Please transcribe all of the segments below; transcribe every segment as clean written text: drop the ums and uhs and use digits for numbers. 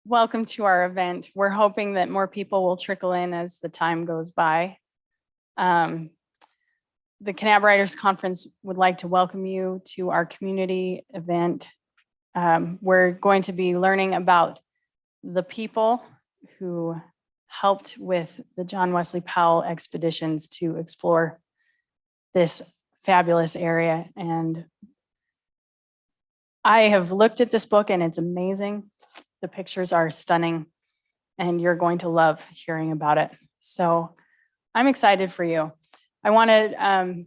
Welcome to our event. We're hoping that more people will trickle in as the time goes by. The Kanab Writers Conference would like to welcome you to our community event. We're going to be learning about the people who helped with the John Wesley Powell expeditions to explore this fabulous area. And I have looked at this book and it's amazing. The pictures are stunning and you're going to love hearing about it. So I'm excited for you. I want to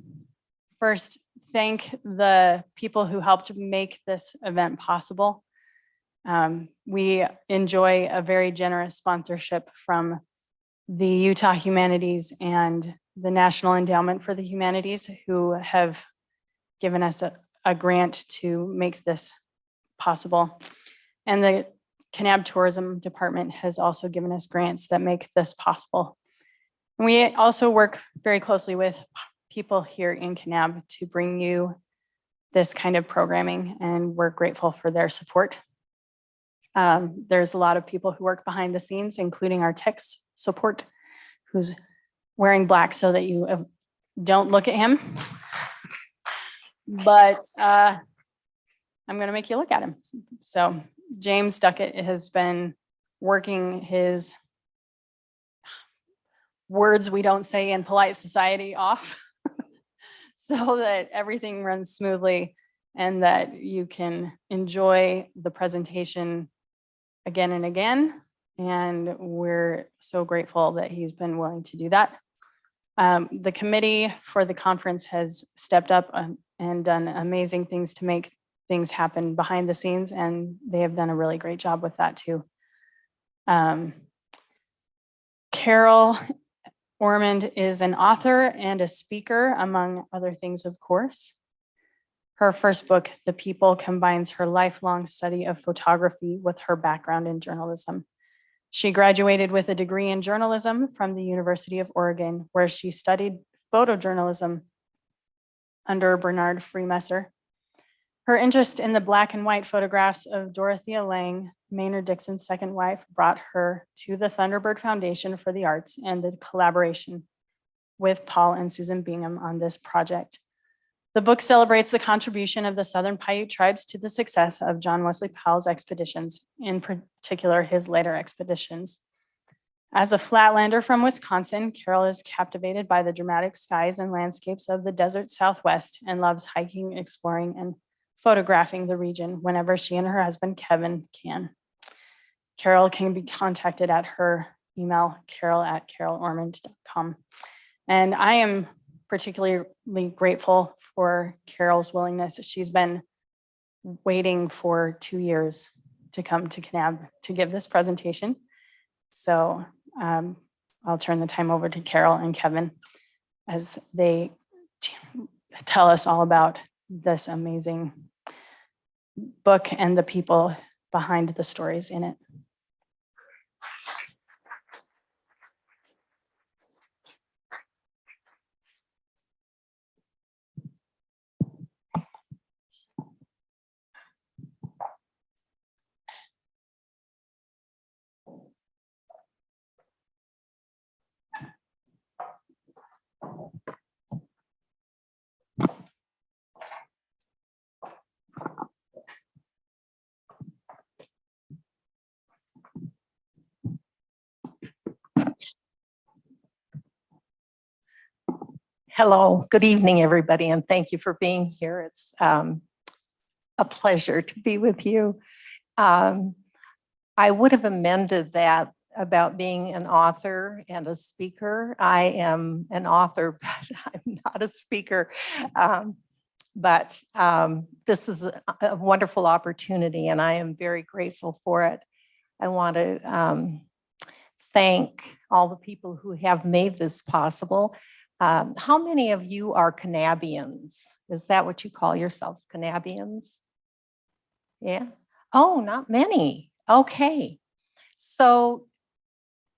first thank the people who helped make this event possible. We enjoy a very generous sponsorship from the Utah Humanities and the National Endowment for the Humanities, who have given us a grant to make this possible. And the Kanab Tourism Department has also given us grants that make this possible. And we also work very closely with people here in Kanab to bring you this kind of programming, and we're grateful for their support. There's a lot of people who work behind the scenes, including our tech support, who's wearing black so that you don't look at him. But I'm going to make you look at him. So James Duckett has been working his words we don't say in polite society off so that everything runs smoothly and that you can enjoy the presentation again and again. And we're so grateful that he's been willing to do that. The committee for the conference has stepped up and done amazing things to make things happen behind the scenes, and they have done a really great job with that too. Carol Ormond is an author and a speaker, among other things, of course. Her first book, The People, combines her lifelong study of photography with her background in journalism. She graduated with a degree in journalism from the University of Oregon, where she studied photojournalism under Bernard Freemesser. Her interest in the black and white photographs of Dorothea Lange, Maynard Dixon's second wife, brought her to the Thunderbird Foundation for the Arts and the collaboration with Paul and Susan Bingham on this project. The book celebrates the contribution of the Southern Paiute tribes to the success of John Wesley Powell's expeditions, in particular his later expeditions. As a flatlander from Wisconsin, Carol is captivated by the dramatic skies and landscapes of the desert Southwest and loves hiking, exploring, and photographing the region whenever she and her husband, Kevin, can. Carol can be contacted at her email, carol@carolormond.com. And I am particularly grateful for Carol's willingness. She's been waiting for 2 years to come to Kanab to give this presentation. So I'll turn the time over to Carol and Kevin as they tell us all about this amazing book and the people behind the stories in it. Hello, good evening, everybody, and thank you for being here. It's a pleasure to be with you. I would have amended that about being an author and a speaker. I am an author, but I'm not a speaker. But this is a wonderful opportunity, and I am very grateful for it. I want to thank all the people who have made this possible. How many of you are Kanabians? Is that what you call yourselves, Kanabians? Yeah. Oh, not many. Okay. So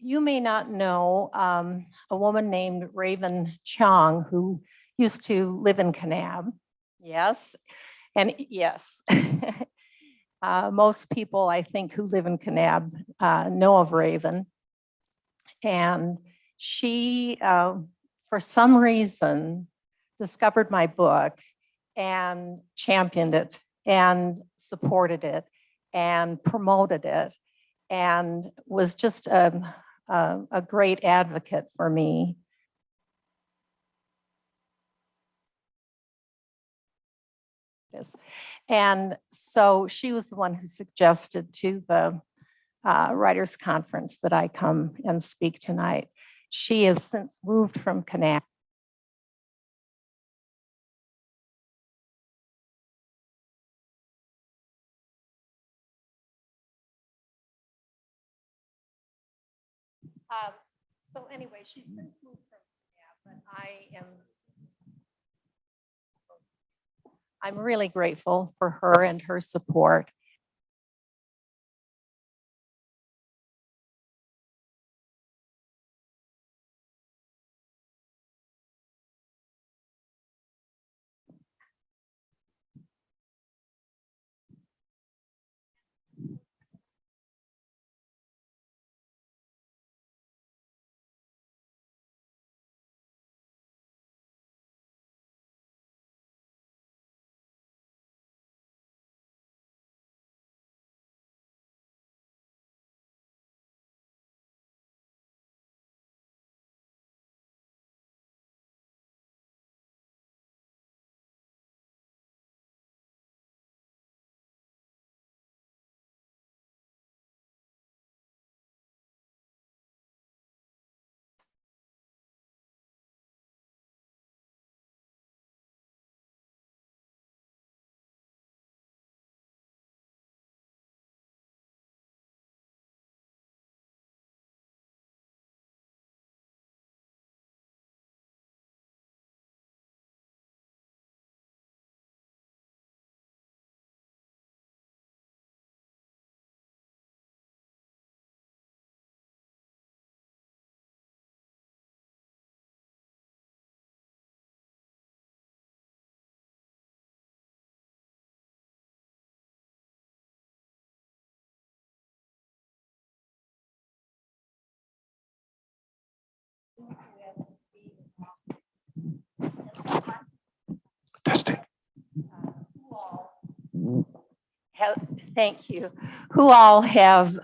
you may not know a woman named Raven Chong who used to live in Kanab. Yes. And yes. Most people, I think, who live in Kanab know of Raven. And she, for some reason, discovered my book and championed it and supported it and promoted it and was just a great advocate for me. And so she was the one who suggested to the Writers' Conference that I come and speak tonight. She has since moved from Kanab. So anyway, she's since moved from Kanab, but I'm really grateful for her and her support. Testing. Thank you. Who all have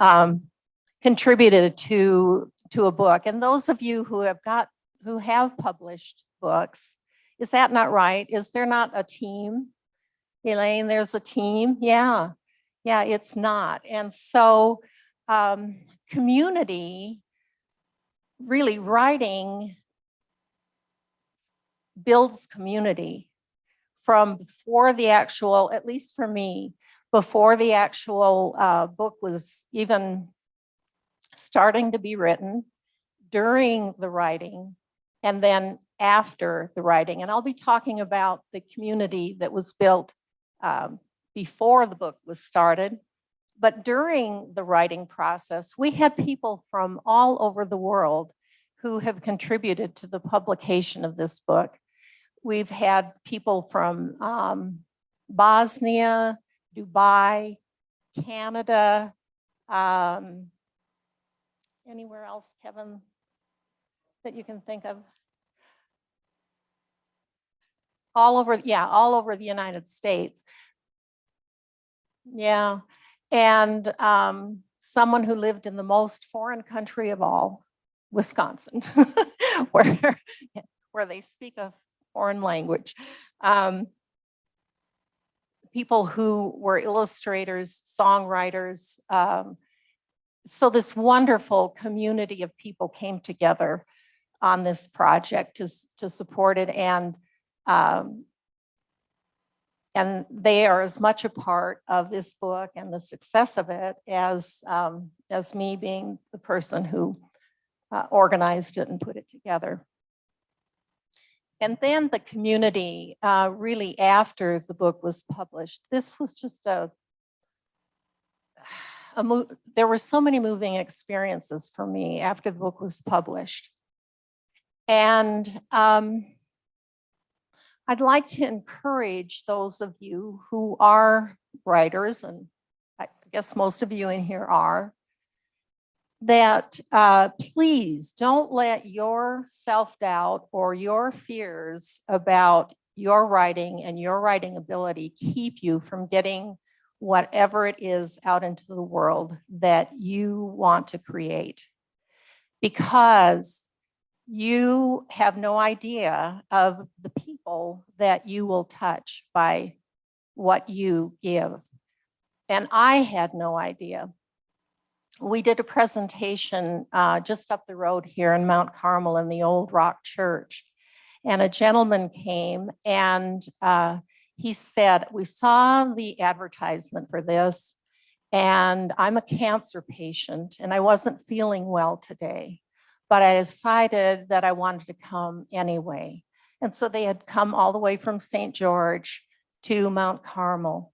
contributed to a book, and those of you who have published books, is that not right? Is there not a team? Elaine, there's a team. Yeah, it's not. And so community, really writing builds community from before the actual, at least for me, before the actual book was even starting to be written, during the writing, and then after the writing. And I'll be talking about the community that was built before the book was started. But during the writing process, we had people from all over the world who have contributed to the publication of this book. We've had people from Bosnia, Dubai, Canada, anywhere else, Kevin, that you can think of? All over the United States. Yeah, and someone who lived in the most foreign country of all, Wisconsin, where they speak a foreign language. People who were illustrators, songwriters. So this wonderful community of people came together on this project to support it, and they are as much a part of this book and the success of it as me being the person who organized it and put it together. And then the community, really after the book was published, this was just there were so many moving experiences for me after the book was published. And I'd like to encourage those of you who are writers and I guess most of you in here are, that please don't let your self-doubt or your fears about your writing and your writing ability keep you from getting whatever it is out into the world that you want to create. Because you have no idea of the people that you will touch by what you give. And I had no idea. We did a presentation just up the road here in Mount Carmel in the old Rock Church. And a gentleman came and he said, we saw the advertisement for this, and I'm a cancer patient and I wasn't feeling well today, but I decided that I wanted to come anyway. And so they had come all the way from St. George to Mount Carmel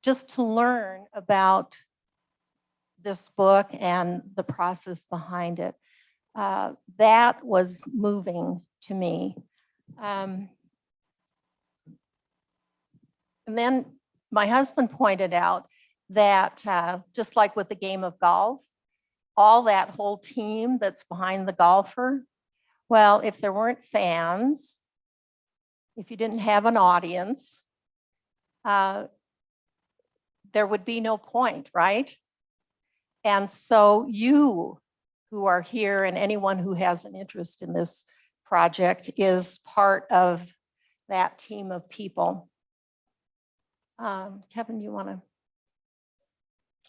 just to learn about this book and the process behind it. That was moving to me. And then my husband pointed out that just like with the game of golf, all that whole team that's behind the golfer, well, if there weren't fans, if you didn't have an audience, there would be no point, right? And so you who are here and anyone who has an interest in this project is part of that team of people. Kevin, you want to?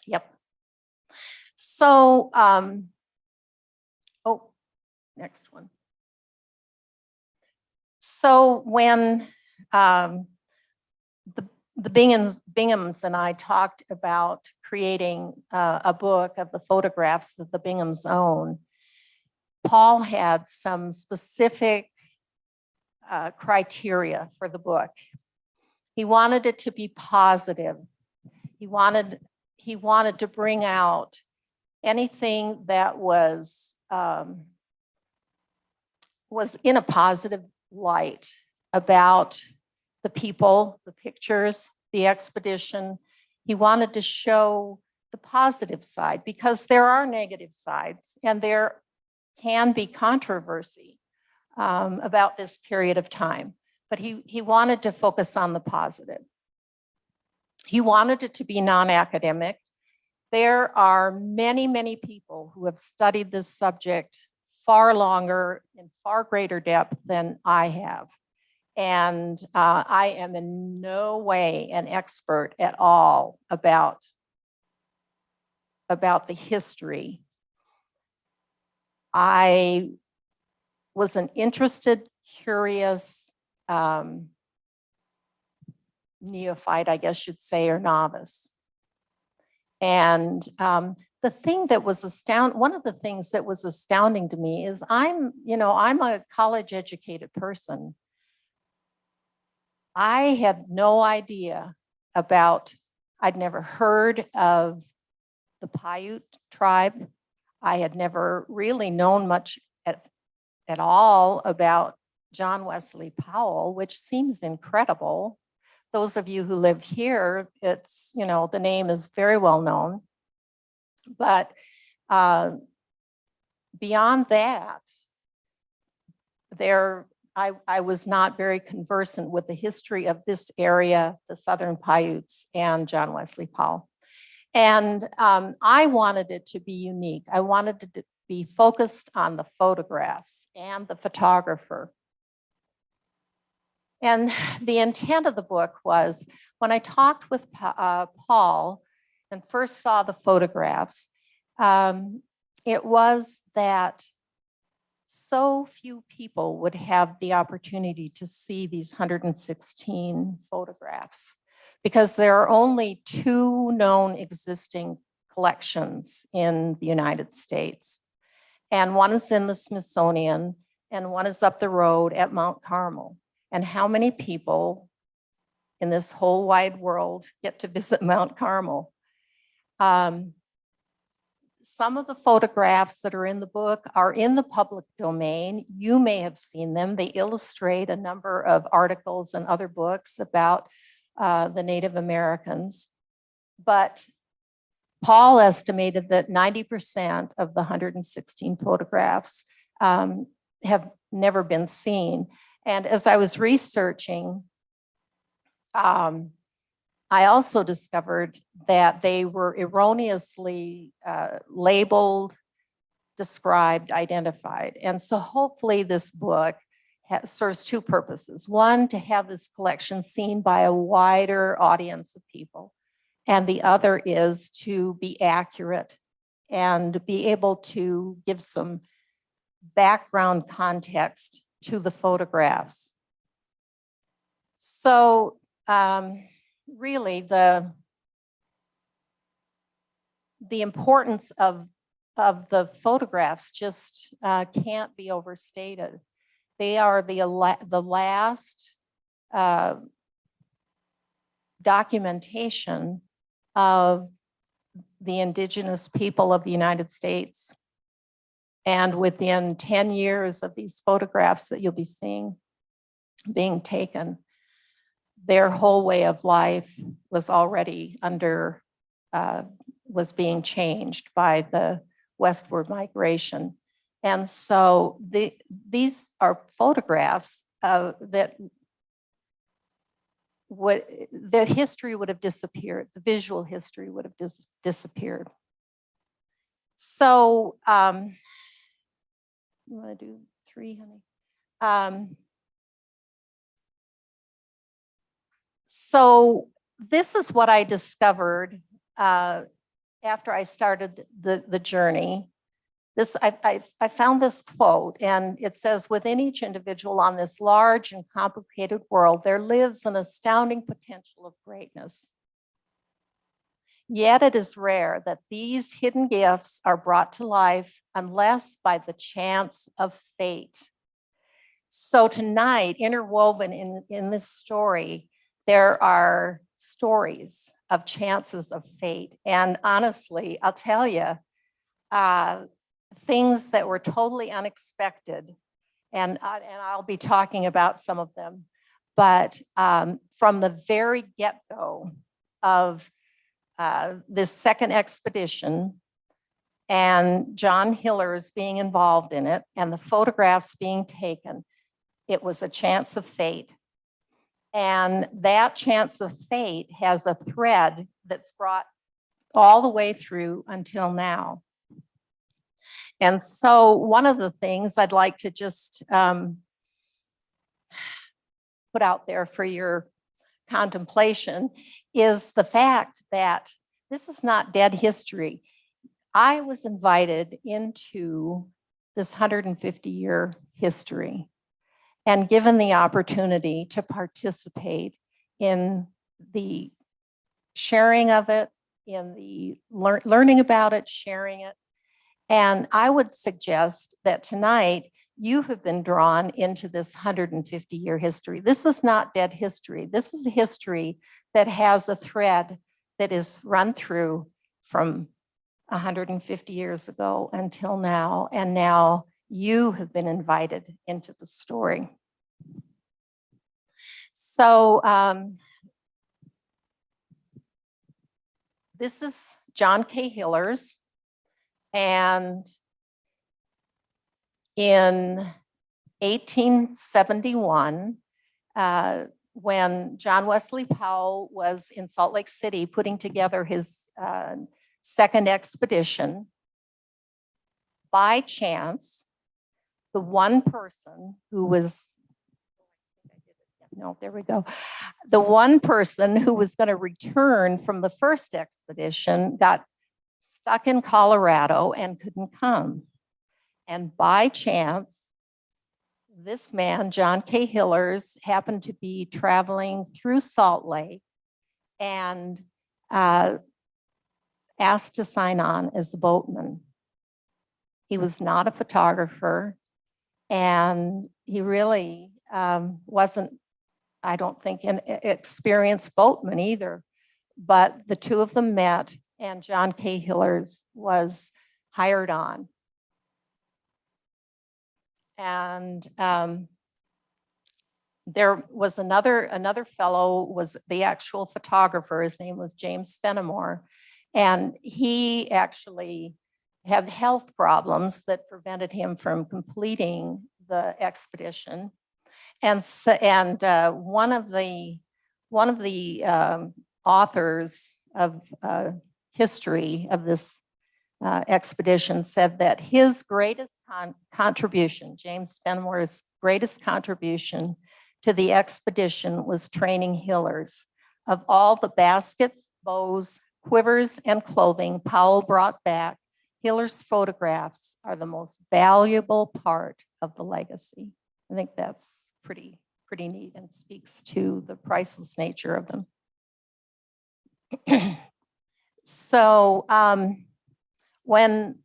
Yep. So, oh, next one. So when the Binghams and I talked about creating a book of the photographs that the Binghams own, Paul had some specific criteria for the book. He wanted it to be positive. He wanted to bring out anything that was in a positive light about the people, the pictures, the expedition. He wanted to show the positive side because there are negative sides and there can be controversy about this period of time. But he wanted to focus on the positive. He wanted it to be non-academic. There are many, many people who have studied this subject far longer in far greater depth than I have. And I am in no way an expert at all about the history. I was an interested, curious neophyte, I guess you'd say, or novice. And the thing that was one of the things that was astounding to me is I'm a college educated person. I had no idea I'd never heard of the Paiute tribe. I had never really known much at all about John Wesley Powell, which seems incredible. Those of you who live here, it's, the name is very well known. But beyond that, I was not very conversant with the history of this area, the Southern Paiutes and John Wesley Powell. And I wanted it to be unique. I wanted it to be focused on the photographs and the photographer. And the intent of the book was, when I talked with Paul and first saw the photographs, it was that so few people would have the opportunity to see these 116 photographs because there are only 2 known existing collections in the United States. And one is in the Smithsonian and one is up the road at Mount Carmel. And how many people in this whole wide world get to visit Mount Carmel? Some of the photographs that are in the book are in the public domain. You may have seen them. They illustrate a number of articles and other books about the Native Americans. but Paul estimated that 90% of the 116 photographs have never been seen. And as I was researching, I also discovered that they were erroneously labeled, described, identified. And so hopefully this book serves two purposes. One, to have this collection seen by a wider audience of people. And the other is to be accurate and be able to give some background context to the photographs. So really the importance of the photographs just can't be overstated. They are the last documentation of the indigenous people of the United States. And within 10 years of these photographs that you'll be seeing being taken, their whole way of life was already was being changed by the westward migration. And so these are photographs that history would have disappeared. The visual history would have disappeared. So you want to do 3, honey? So this is what I discovered after I started the journey. I found this quote, and it says, within each individual on this large and complicated world, there lives an astounding potential of greatness. Yet it is rare that these hidden gifts are brought to life unless by the chance of fate. So tonight, interwoven in this story, there are stories of chances of fate. And honestly, I'll tell you, things that were totally unexpected. And I'll be talking about some of them. But from the very get-go of this second expedition, and John Hiller's being involved in it, and the photographs being taken, it was a chance of fate. And that chance of fate has a thread that's brought all the way through until now. And so one of the things I'd like to just put out there for your contemplation is the fact that this is not dead history. I was invited into this 150-year history and given the opportunity to participate in the sharing of it, in the learning about it, sharing it. And I would suggest that tonight you have been drawn into this 150-year history. This is not dead history. This is a history that has a thread that is run through from 150 years ago until now. And now you have been invited into the story. So this is John K. Hiller's. And in 1871, when John Wesley Powell was in Salt Lake City putting together his second expedition, by chance, the one person who was, the one person who was going to return from the first expedition got stuck in Colorado and couldn't come. And by chance, this man, John K. Hillers, happened to be traveling through Salt Lake and asked to sign on as a boatman. He was not a photographer, and he really wasn't, I don't think, an experienced boatman either. But the two of them met, and John K. Hillers was hired on. And There was another fellow, was the actual photographer. His name was James Fenimore, and he actually had health problems that prevented him from completing the expedition. And one of the authors of history of this expedition said that his greatest contribution, James Fenimore's greatest contribution to the expedition, was training Hillers. Of all the baskets, bows, quivers, and clothing Powell brought back, Hiller's photographs are the most valuable part of the legacy. I think that's pretty neat and speaks to the priceless nature of them. So when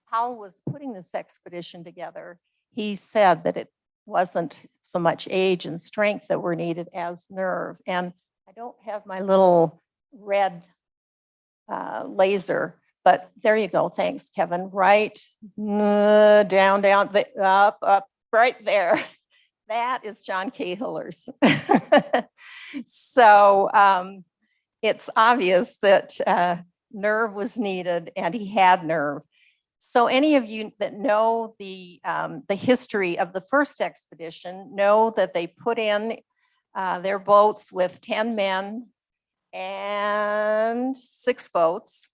Powell was putting this expedition together, he said that it wasn't so much age and strength that were needed as nerve. And I don't have my little red laser, but there you go. Thanks, Kevin. Right down, up, right there. That is John K. Hiller's. So it's obvious that nerve was needed, and he had nerve. So any of you that know the history of the first expedition know that they put in their boats with 10 men and 6 boats.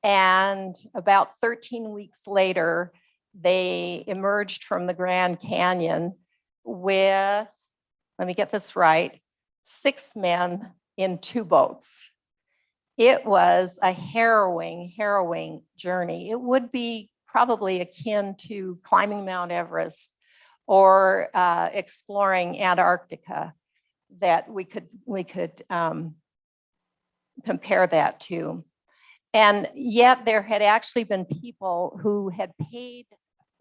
And about 13 weeks later, they emerged from the Grand Canyon with, let me get this right, 6 men in 2 boats. It was a harrowing journey. It would be probably akin to climbing Mount Everest or exploring Antarctica that we could compare that to. And yet there had actually been people who had paid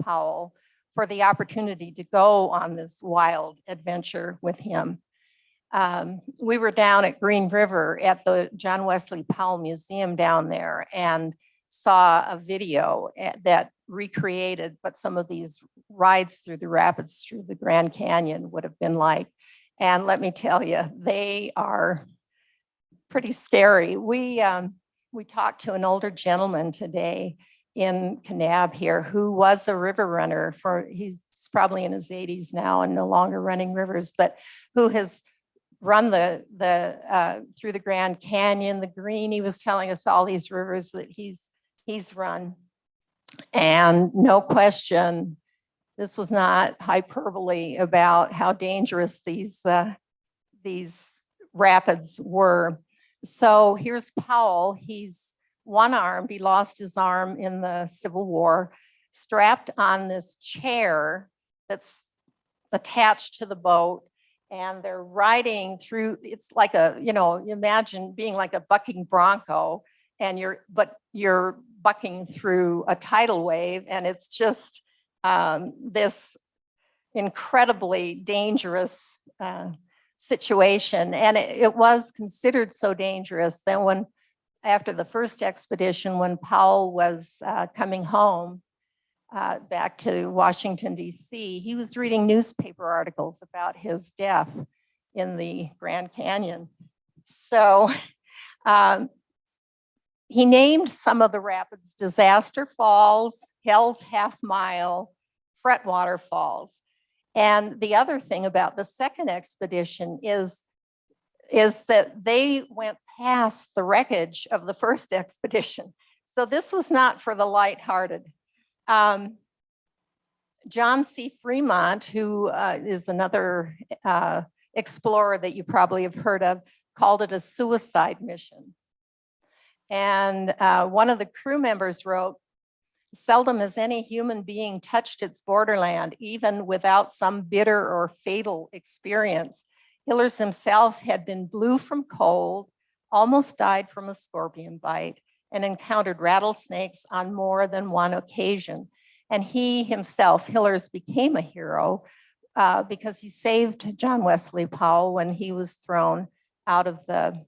Powell for the opportunity to go on this wild adventure with him. We were down at Green River at the John Wesley Powell Museum down there and saw a video that recreated what some of these rides through the rapids through the Grand Canyon would have been like. And let me tell you, they are pretty scary. We talked to an older gentleman today in Kanab here who was a river runner he's probably in his 80s now and no longer running rivers, but who has run through the Grand Canyon, the Green. He was telling us all these rivers that he's run. And no question, this was not hyperbole about how dangerous these rapids were. So here's Powell. He's one-armed. He lost his arm in the Civil War, strapped on this chair that's attached to the boat. And they're riding through, it's like you imagine being like a bucking bronco, and you're bucking through a tidal wave, and it's just this incredibly dangerous situation. And it was considered so dangerous that after the first expedition, when Powell was coming home back to Washington, D.C., he was reading newspaper articles about his death in the Grand Canyon. So he named some of the rapids Disaster Falls, Hell's Half Mile, Fretwater Falls. And the other thing about the second expedition is that they went past the wreckage of the first expedition. So this was not for the lighthearted. John C. Fremont, who is another explorer that you probably have heard of, called it a suicide mission. And one of the crew members wrote, "Seldom has any human being touched its borderland, even without some bitter or fatal experience. Hillers himself had been blue from cold, almost died from a scorpion bite, and encountered rattlesnakes on more than one occasion. And he himself, Hillers, became a hero because he saved John Wesley Powell when he was thrown out of the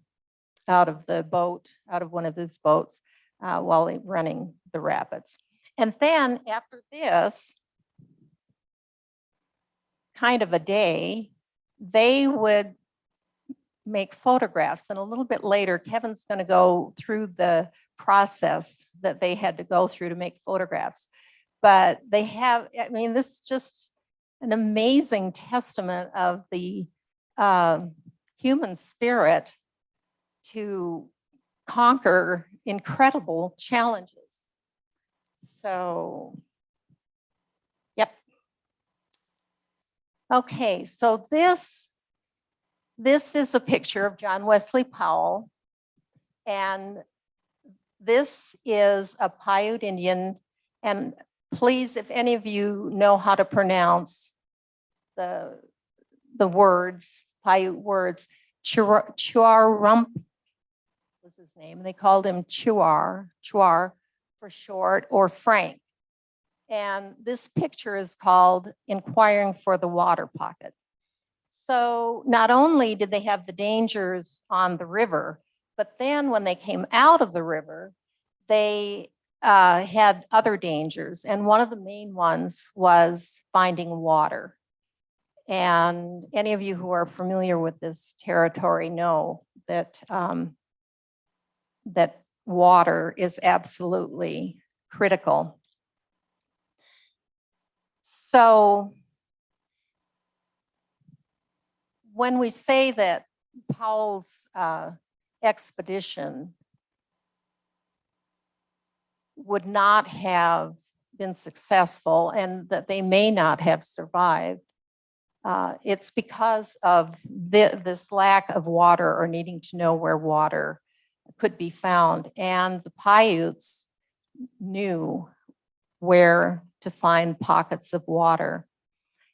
boat, out of one of his boats while running the rapids." And then after this kind of a day, they would make photographs. And a little bit later, Kevin's going to go through the process that they had to go through to make photographs. But they have, I mean, this is just an amazing testament of the human spirit to conquer incredible challenges. So, yep. Okay, so this is a picture of John Wesley Powell, and this is a Paiute Indian. And please, if any of you know how to pronounce the words, Paiute words, Chuarump was his name, and they called him Chuar for short, or Frank. And this picture is called Inquiring for the Water Pocket. So not only did they have the dangers on the river, but then when they came out of the river, they had other dangers. And one of the main ones was finding water. And any of you who are familiar with this territory know that, that water is absolutely critical. So when we say that Powell's expedition would not have been successful and that they may not have survived, it's because of this lack of water or needing to know where water could be found. And the Paiutes knew where to find pockets of water.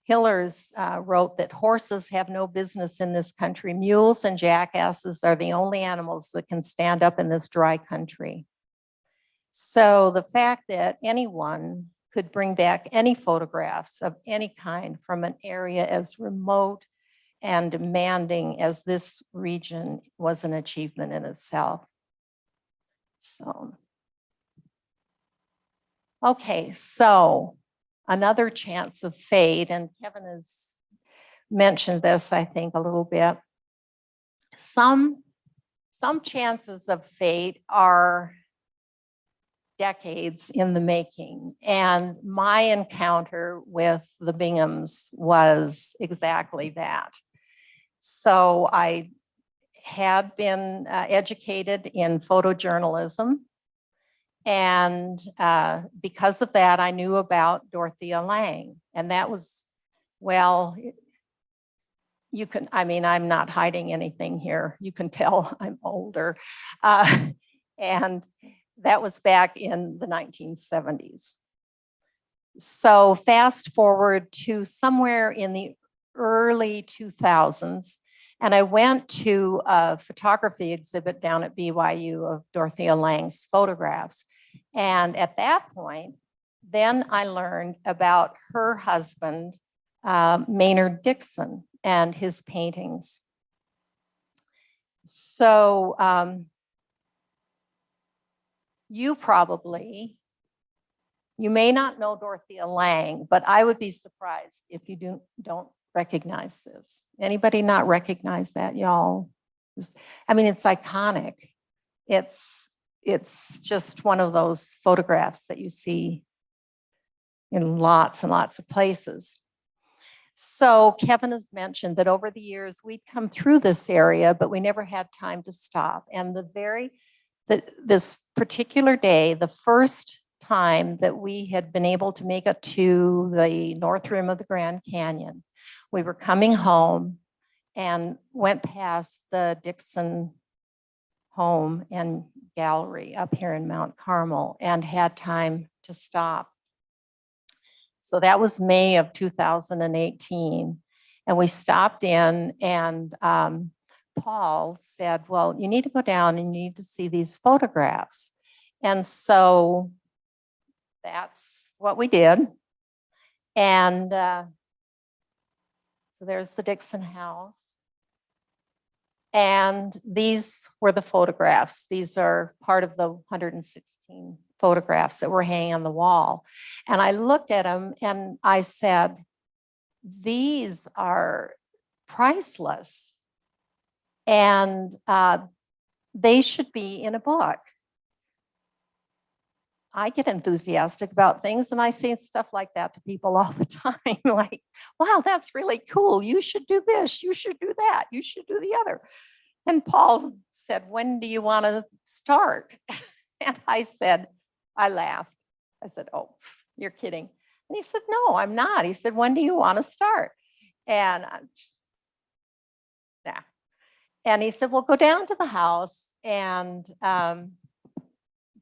Hillers wrote that horses have no business in this country. Mules and jackasses are the only animals that can stand up in this dry country. So the fact that anyone could bring back any photographs of any kind from an area as remote and demanding as this region was an achievement in itself. So, okay, so another chance of fate, and Kevin has mentioned this, I think, a little bit. Some chances of fate are decades in the making, and my encounter with the Binghams was exactly that. So I had been educated in photojournalism, and because of that, I knew about Dorothea Lange, and that was, well, you can, I mean, I'm not hiding anything here. You can tell I'm older. And that was back in the 1970s. So fast forward to somewhere in the early 2000s, and I went to a photography exhibit down at BYU of Dorothea Lange's photographs. And at that point, then I learned about her husband, Maynard Dixon, and his paintings. So you may not know Dorothea Lange, but I would be surprised if you don't recognize this. Anybody not recognize that, y'all? I mean, it's iconic. It's just one of those photographs that you see in lots and lots of places. So Kevin has mentioned that over the years, we'd come through this area, but we never had time to stop. And this particular day, the first time that we had been able to make it to the north rim of the Grand Canyon, we were coming home and went past the Dixon home and gallery up here in Mount Carmel and had time to stop. So that was May of 2018. And we stopped in, and Paul said, well, you need to go down and you need to see these photographs. And so that's what we did. And so there's the Dixon house. And these were the photographs. These are part of the 116 photographs that were hanging on the wall. And I looked at them and I said, these are priceless, and they should be in a book. I get enthusiastic about things, and I say stuff like that to people all the time, like, wow, that's really cool. You should do this. You should do that. You should do the other. And Paul said, when do you want to start? And I laughed. I said, oh, you're kidding. And he said, no, I'm not. He said, when do you want to start? And nah. And he said, well, go down to the house and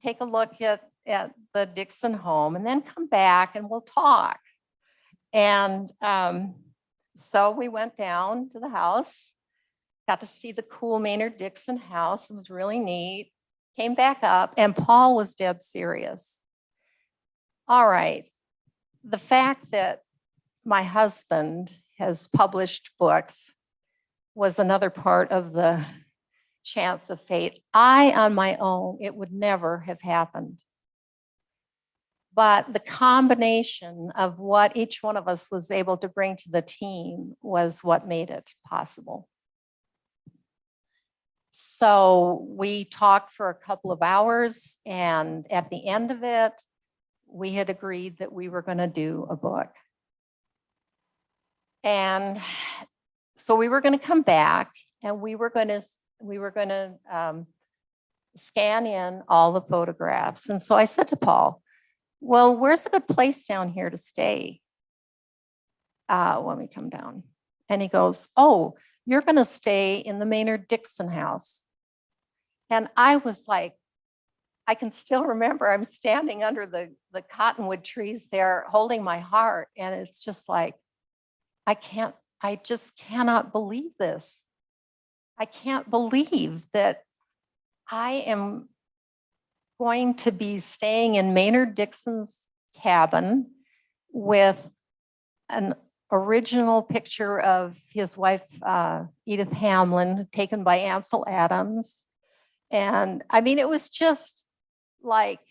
take a look at the Dixon home, and then come back and we'll talk. And so we went down to the house, got to see the cool Maynard Dixon house. It was really neat. Came back up, and Paul was dead serious. All right. The fact that my husband has published books was another part of the chance of fate. On my own, it would never have happened. But the combination of what each one of us was able to bring to the team was what made it possible. So we talked for a couple of hours, and at the end of it, we had agreed that we were going to do a book. And so we were going to come back, and we were going to scan in all the photographs. And so I said to Paul, well, where's a good place down here to stay when we come down? And he goes, oh, you're going to stay in the Maynard Dixon house. And I was like, I can still remember I'm standing under the cottonwood trees there holding my heart. And it's just like, I just cannot believe this. I can't believe that I am going to be staying in Maynard Dixon's cabin with an original picture of his wife, Edith Hamlin, taken by Ansel Adams. And I mean, it was just like,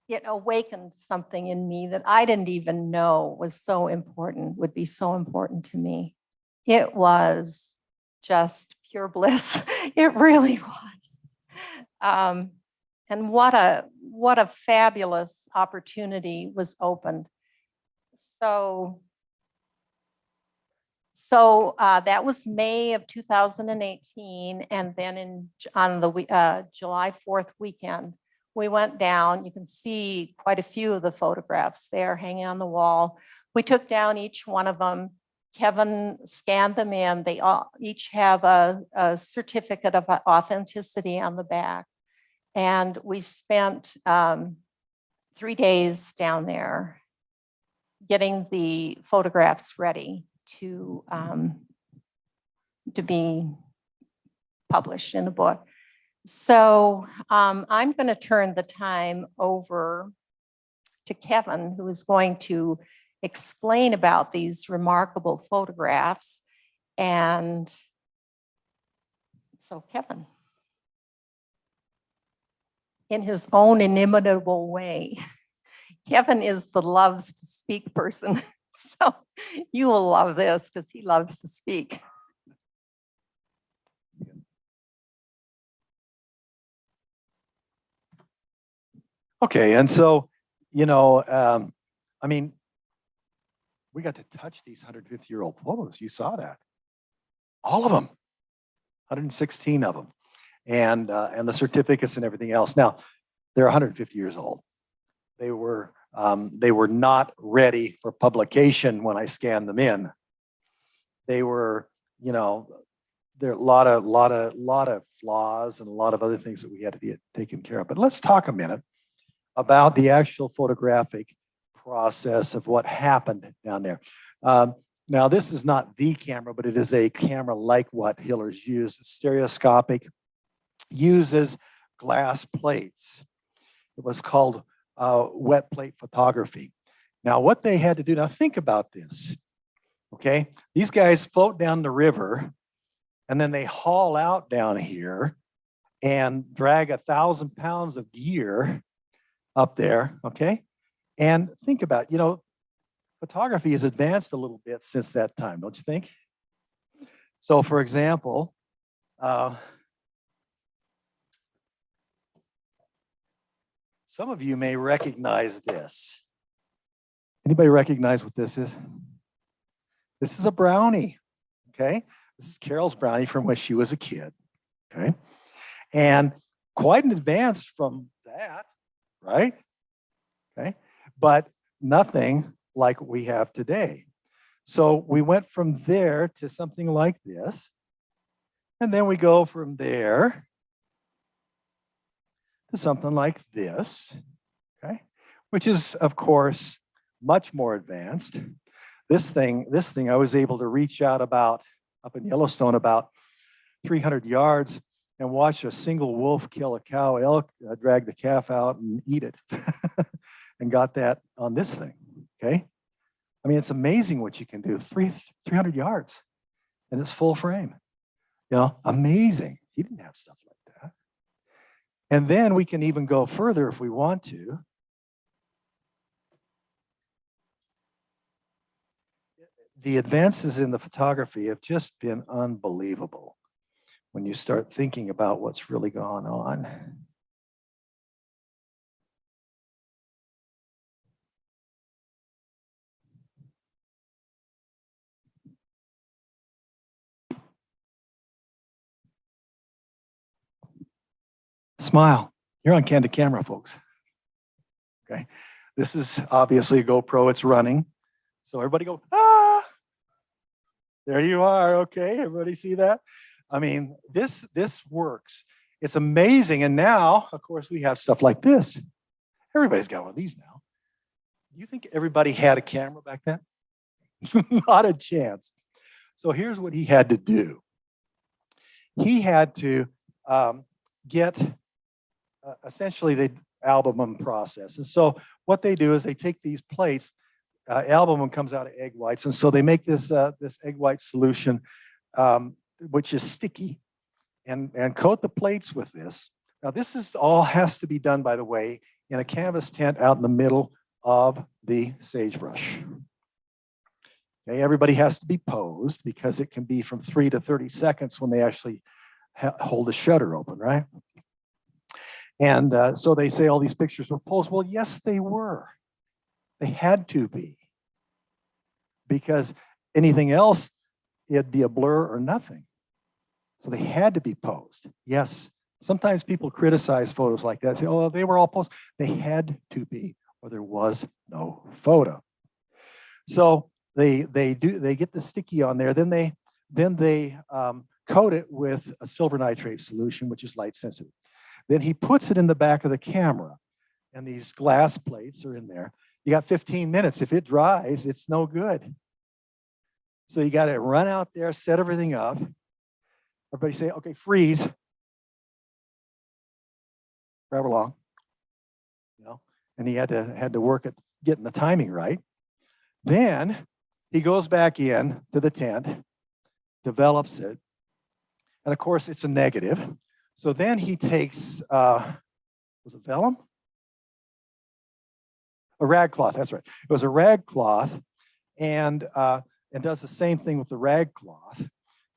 it awakened something in me that I didn't even know was so important, would be so important to me. It was just pure bliss. It really was. And what a fabulous opportunity was opened. So that was May of 2018, and then on the July 4th weekend, we went down. You can see quite a few of the photographs there hanging on the wall. We took down each one of them. Kevin scanned them in. They all each have a certificate of authenticity on the back. And we spent 3 days down there getting the photographs ready to be published in a book. So I'm going to turn the time over to Kevin, who is going to explain about these remarkable photographs. And so Kevin, in his own inimitable way, Kevin is the loves to speak person. So you will love this because he loves to speak. Okay, and so, you know, I mean, we got to touch these 150-year-old photos. You saw that. All of them, 116 of them, and the certificates and everything else. Now, they're 150 years old. They were not ready for publication when I scanned them in. They were, you know, there are a lot of flaws and a lot of other things that we had to be taken care of. But let's talk a minute about the actual photographic process of what happened down there. Now, this is not the camera, but it is a camera like what Hiller's used. It's stereoscopic, uses glass plates. It was called wet plate photography. Now, what they had to do, now think about this, okay? These guys float down the river, and then they haul out down here and drag 1,000 pounds of gear up there, okay? And think about, you know, photography has advanced a little bit since that time, don't you think? So for example, some of you may recognize this. Anybody recognize what this is? This is a brownie, okay? This is Carol's brownie from when she was a kid, okay? And quite an advance from that, right? Okay, but nothing like what we have today. So we went from there to something like this, and then we go from there to something like this, okay? Which is, of course, much more advanced. This thing, I was able to reach out up in Yellowstone, about 300 yards and watch a single wolf kill a cow elk, drag the calf out and eat it. And got that on this thing, okay? I mean, it's amazing what you can do, 300 yards, and it's full frame. You know, amazing. He didn't have stuff like that. And then we can even go further if we want to. The advances in the photography have just been unbelievable when you start thinking about what's really gone on. Smile. You're on candid camera, folks. Okay. This is obviously a GoPro. It's running. So everybody go, ah! There you are. Okay. Everybody see that? I mean, this works. It's amazing. And now, of course, we have stuff like this. Everybody's got one of these now. You think everybody had a camera back then? Not a chance. So here's what he had to do. He had to get essentially the albumin process. And so what they do is they take these plates, albumin comes out of egg whites, and so they make this egg white solution, which is sticky, and coat the plates with this. Now this is all has to be done, by the way, in a canvas tent out in the middle of the sagebrush. Okay, everybody has to be posed because it can be from 3 to 30 seconds when they actually hold the shutter open, right? And so they say all these pictures were posed. Well, yes, they were. They had to be. Because anything else, it'd be a blur or nothing. So they had to be posed. Yes, sometimes people criticize photos like that. Say, oh, they were all posed. They had to be, or there was no photo. So they get the sticky on there. Then they coat it with a silver nitrate solution, which is light sensitive. Then he puts it in the back of the camera, and these glass plates are in there. You got 15 minutes. If it dries, it's no good. So you got to run out there, set everything up. Everybody say, okay, freeze. Grab along. You know, and he had to work at getting the timing right. Then he goes back in to the tent, develops it, and of course it's a negative. So then he takes, was it vellum? A rag cloth, that's right. It was a rag cloth, and does the same thing with the rag cloth,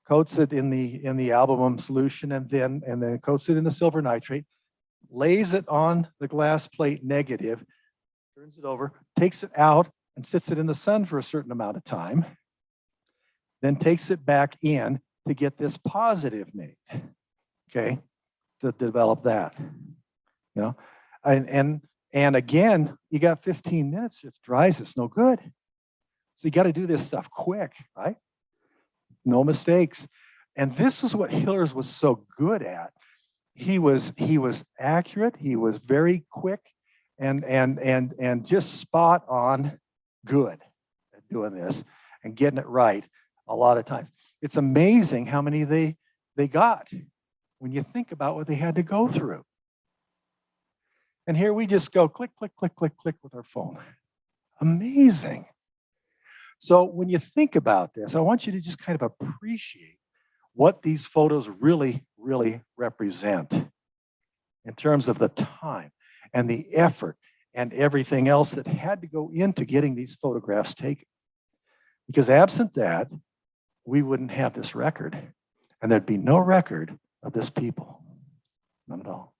coats it in the albumin solution, and then coats it in the silver nitrate, lays it on the glass plate negative, turns it over, takes it out, and sits it in the sun for a certain amount of time, then takes it back in to get this positive made. Okay, to develop that, you know, and again, you got 15 minutes. If it dries, it's no good. So you got to do this stuff quick, right? No mistakes. And this is what Hillers was so good at. He was accurate. He was very quick, and just spot on good at doing this and getting it right a lot of times. It's amazing how many they got when you think about what they had to go through. And here we just go click, click, click, click, click with our phone. Amazing. So when you think about this, I want you to just kind of appreciate what these photos really, really represent in terms of the time and the effort and everything else that had to go into getting these photographs taken. Because absent that, we wouldn't have this record, and there'd be no record of this people. None at all.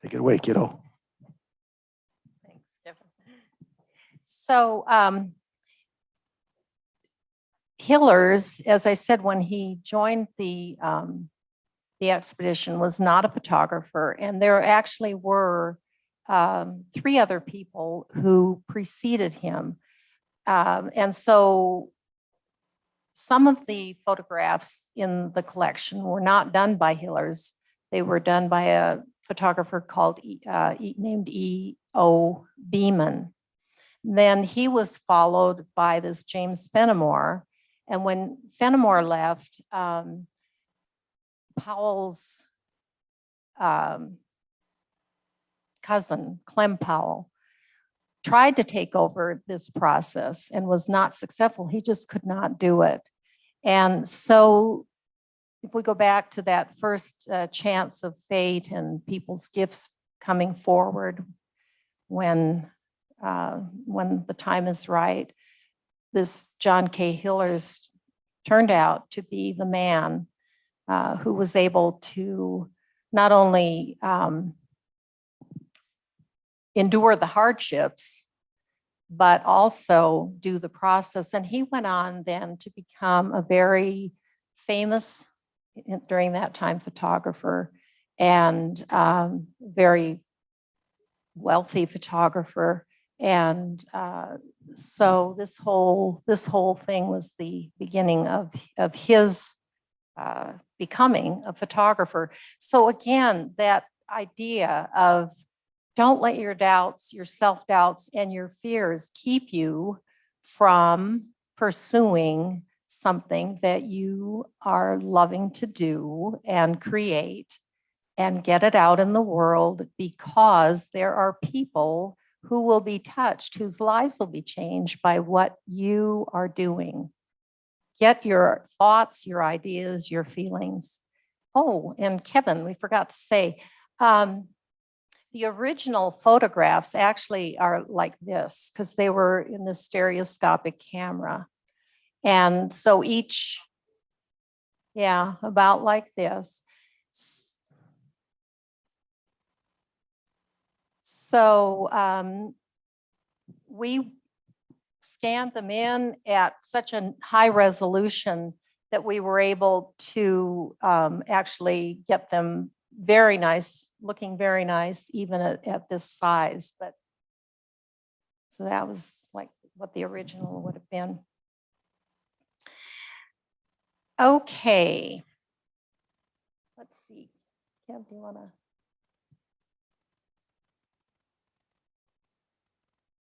Take it away, kiddo. Thanks, Kevin. So Hillers, as I said, when he joined the expedition, was not a photographer, and there actually were 3 other people who preceded him. And so some of the photographs in the collection were not done by Hillers. They were done by a photographer called named E.O. Beeman. Then he was followed by this James Fenimore. And when Fenimore left, Powell's cousin, Clem Powell, tried to take over this process and was not successful. He just could not do it. And so if we go back to that first chance of fate and people's gifts coming forward when the time is right, this John K. Hillers turned out to be the man who was able to not only endure the hardships, but also do the process. And he went on then to become a very famous, during that time, photographer, and very wealthy photographer. And so this whole thing was the beginning of his becoming a photographer. So again, that idea of don't let your doubts, your self-doubts, and your fears keep you from pursuing something that you are loving to do and create and get it out in the world, because there are people who will be touched, whose lives will be changed by what you are doing. Get your thoughts, your ideas, your feelings. Oh, and Kevin, we forgot to say, the original photographs actually are like this, because they were in the stereoscopic camera. And so each, yeah, about like this. So we scanned them in at such a high resolution that we were able to actually get them very nice, looking very nice, even at this size. But so that was like what the original would have been. Okay. Let's see. Kev, do you want to?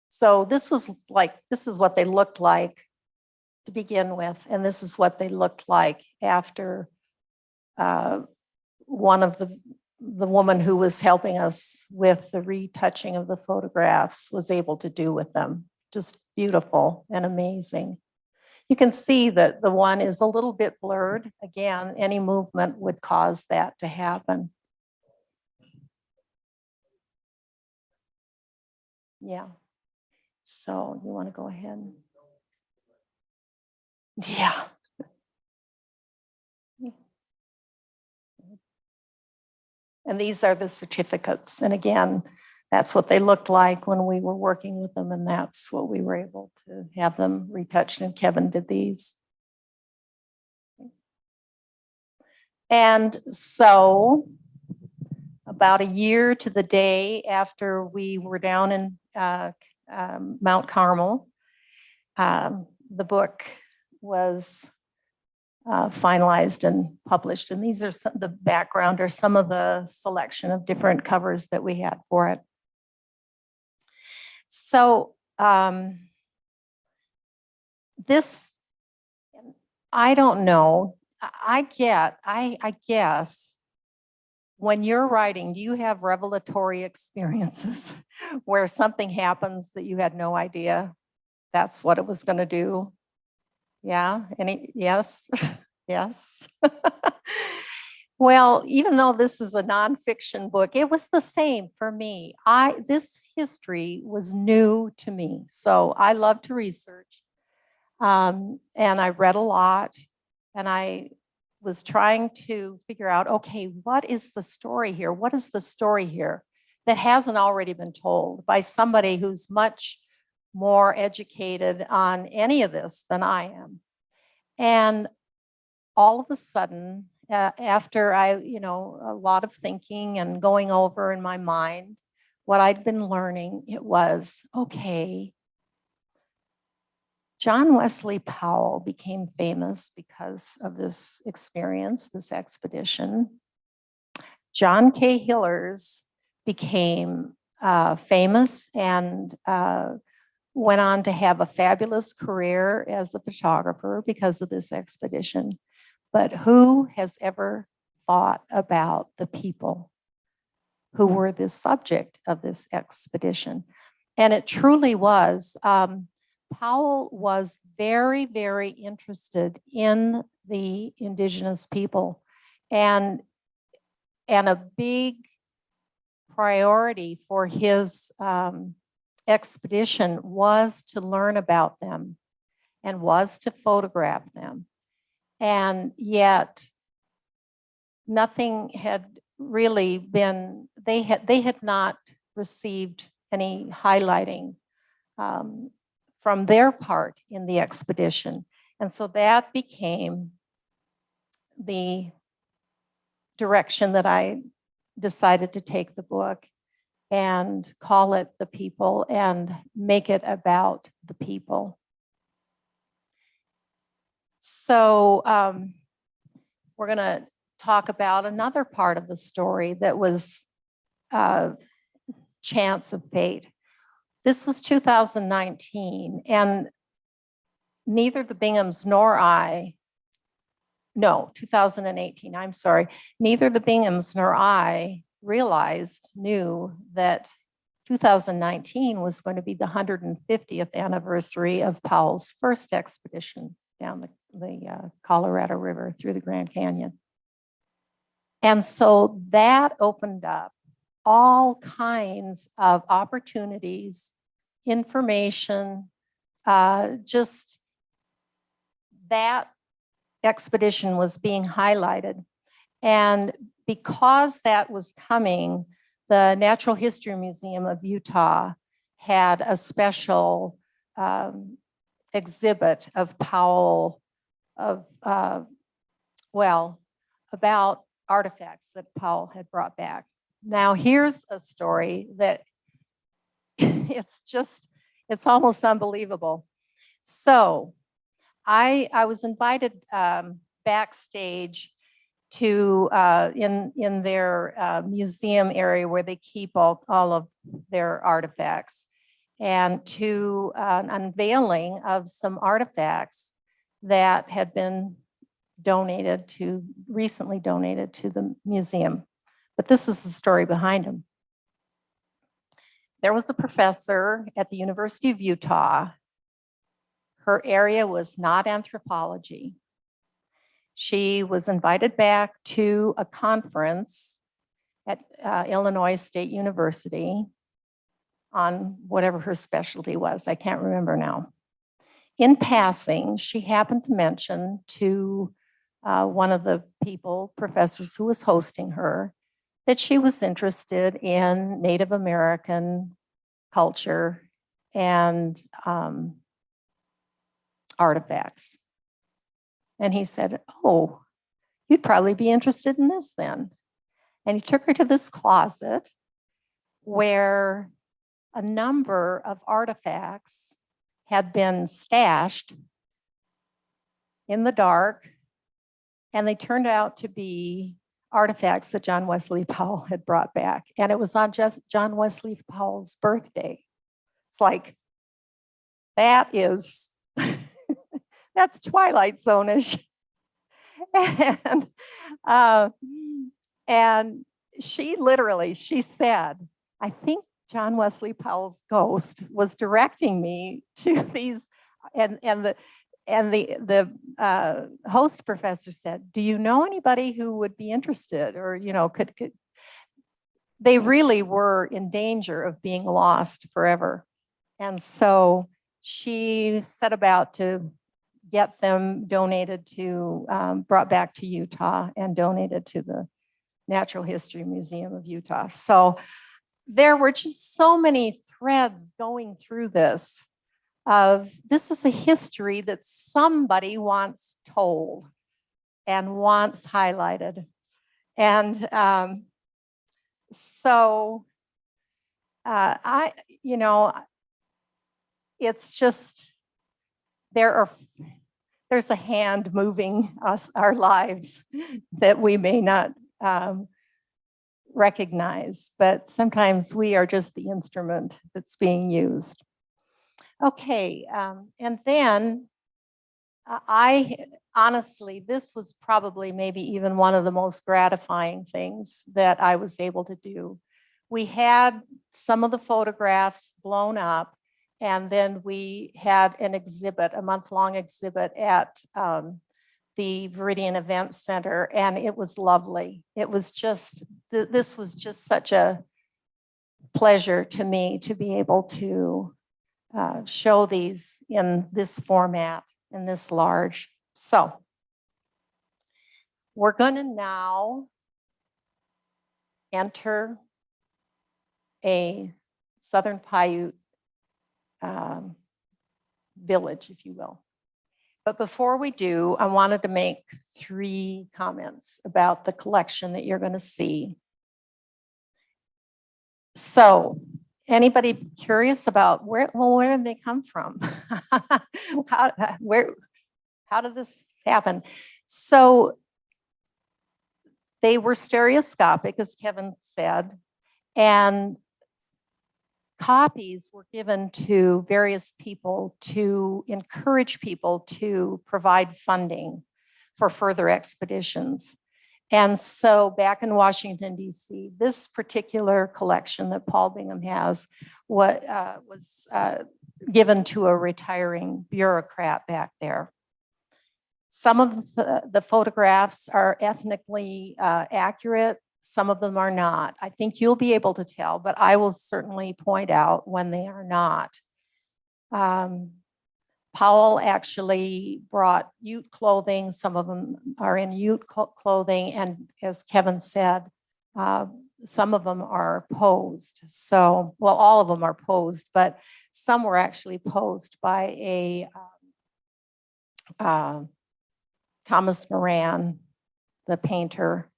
So this was like, this is what they looked like to begin with, and this is what they looked like after one of the woman who was helping us with the retouching of the photographs was able to do with them. Just beautiful and amazing. You can see that the one is a little bit blurred. Again, any movement would cause that to happen. Yeah. So you want to go ahead? Yeah. And these are the certificates. And again, that's what they looked like when we were working with them. And that's what we were able to have them retouched. And Kevin did these. And so about a year to the day after we were down in Mount Carmel, the book was finalized and published. And these are the background or some of the selection of different covers that we had for it. So this, I don't know, I guess when you're writing, do you have revelatory experiences where something happens that you had no idea that's what it was going to do? Yeah, yes, yes. Well, even though this is a nonfiction book, it was the same for me. This history was new to me, so I love to research, and I read a lot, and I was trying to figure out, okay, what is the story here? What is the story here that hasn't already been told by somebody who's much more educated on any of this than I am? And all of a sudden, after a lot of thinking and going over in my mind what I'd been learning, it was, okay, John Wesley Powell became famous because of this experience, this expedition. John K. Hillers became famous and went on to have a fabulous career as a photographer because of this expedition. But who has ever thought about the people who were the subject of this expedition? And it truly was. Powell was very, very interested in the indigenous people, and a big priority for his expedition was to learn about them and was to photograph them. And yet nothing had really been, they had not received any highlighting from their part in the expedition. And so that became the direction that I decided to take the book and call it The People and make it about the people. So we're going to talk about another part of the story that was chance of fate. This was 2019, and neither the Binghams nor I, no, 2018, I'm sorry, neither the Binghams nor I knew that 2019 was going to be the 150th anniversary of Powell's first expedition down the Colorado River through the Grand Canyon. And so that opened up all kinds of opportunities, information, just that expedition was being highlighted. And because that was coming, the Natural History Museum of Utah had a special exhibit of Powell, about artifacts that Powell had brought back. Now, here's a story that it's almost unbelievable. So I was invited backstage to in their museum area where they keep all of their artifacts, and to an unveiling of some artifacts that had been recently donated to the museum. But this is the story behind them. There was a professor at the University of Utah. Her area was not anthropology. She was invited back to a conference at Illinois State University on whatever her specialty was. I can't remember now. In passing, she happened to mention to one of the professors who was hosting her, that she was interested in Native American culture and artifacts. And he said, "Oh, you'd probably be interested in this then." And he took her to this closet where a number of artifacts had been stashed in the dark, and they turned out to be artifacts that John Wesley Powell had brought back. And it was on just John Wesley Powell's birthday. It's like, that is, that's Twilight Zone-ish. And she said, "I think John Wesley Powell's ghost was directing me to these," and and the host professor said, "Do you know anybody who would be interested, or could?" They really were in danger of being lost forever, and so she set about to get them donated to, brought back to Utah and donated to the Natural History Museum of Utah. So there were just so many threads going through this. This is a history that somebody wants told and wants highlighted. And so it's just, there's a hand moving our lives that we may not recognize, but sometimes we are just the instrument that's being used. Okay, and then I honestly, this was probably maybe even one of the most gratifying things that I was able to do. We had some of the photographs blown up, and then we had an exhibit, a month-long exhibit at the Viridian Event Center, and it was lovely. It was just, this was just such a pleasure to me to be able to show these in this format, in this large. So we're going to now enter a Southern Paiute village, if you will. But before we do, I wanted to make 3 comments about the collection that you're going to see. So, anybody curious about where did they come from? How did this happen? So they were stereoscopic, as Kevin said, and copies were given to various people to encourage people to provide funding for further expeditions. And so back in Washington, D.C., this particular collection that Paul Bingham has was given to a retiring bureaucrat back there. Some of the photographs are ethnically accurate. Some of them are not. I think you'll be able to tell, but I will certainly point out when they are not. Powell actually brought Ute clothing. Some of them are in Ute clothing. And as Kevin said, some of them are posed. So, well, all of them are posed, but some were actually posed by a Thomas Moran, the painter.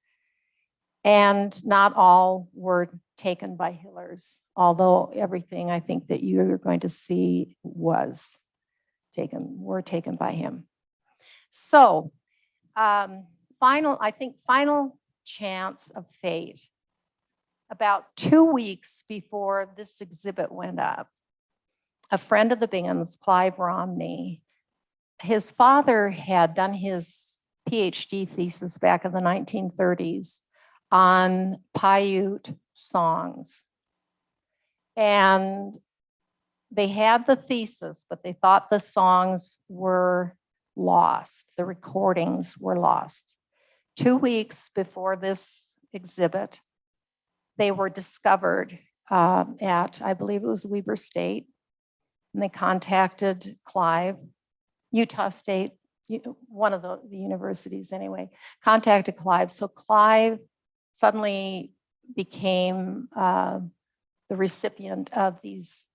And not all were taken by Hillers, although everything I think that you're going to see were taken by him. So final chance of fate. About 2 weeks before this exhibit went up, a friend of the Binghams, Clive Romney, his father had done his PhD thesis back in the 1930s on Paiute songs. And they had the thesis, but they thought the songs were lost. The recordings were lost. 2 weeks before this exhibit, they were discovered at, I believe it was Weber State. And they contacted Clive, Utah State, one of the universities anyway, contacted Clive. So Clive suddenly became the recipient of these